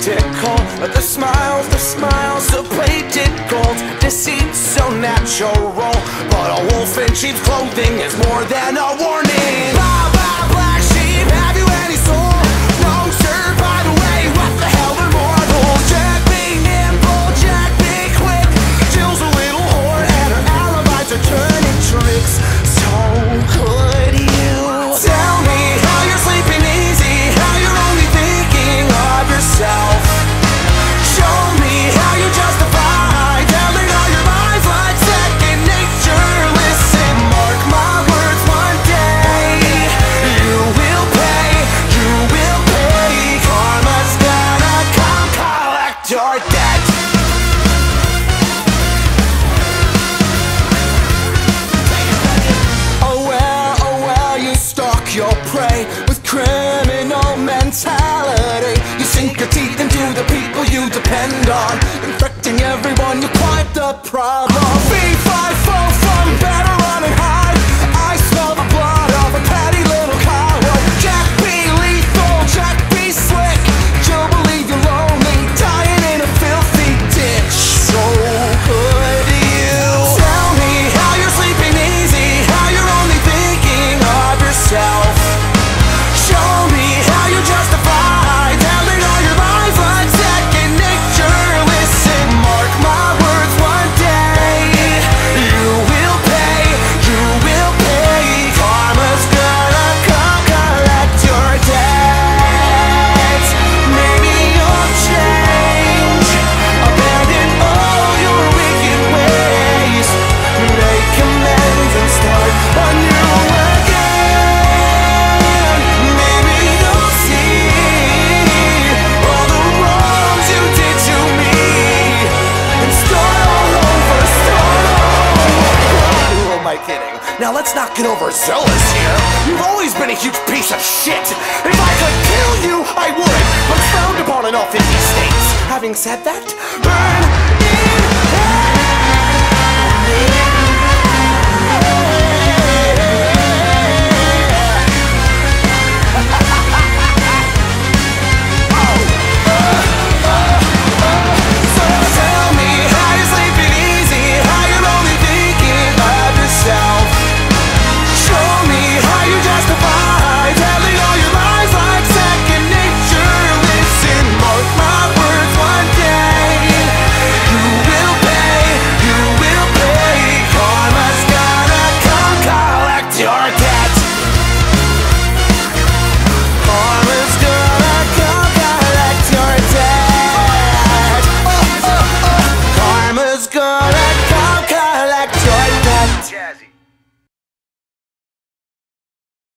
spectacle. The smiles, so plated gold. Deceit so natural, but a wolf in sheep's clothing is more than a warning. Blah, blah, black sheep, have you any soul? No, sir, by the way, what the hell are mortals? Jack be nimble, Jack be quick. Jill's a little whore and her alibis are turning tricks. So could you tell me how you're sleeping easy, how you're only thinking of yourself? Show me how you justify telling all your lies like second nature. Listen, mark my words, one day you will pay, you will pay. Karma's gonna come collect your debt. Oh well, you stalk your prey with criminal mentality. You sink your teeth into the people you depend on, infecting everyone, you're quite the problem. V5 fall from better run and hide. I smell the blood of a petty little coward. Jack be lethal, Jack be slick. You'll believe you're lonely, dying in a filthy ditch. So could you tell me how you're sleeping easy, how you're only thinking of yourself? Show me how you justify telling all your lies like second nature. Listen, mark my words, one day you will pay, you will pay. Karma's gonna come collect your debt. Maybe you'll change, abandon all your wicked ways, make amends and start anew again. Maybe you'll see all the wrongs you did to me and start all over, start all over. Who am I kidding? Now let's not get overzealous here. You've always been a huge piece of shit. If I could kill you, I would, but it's frowned upon in all 50 states. Having said that, burn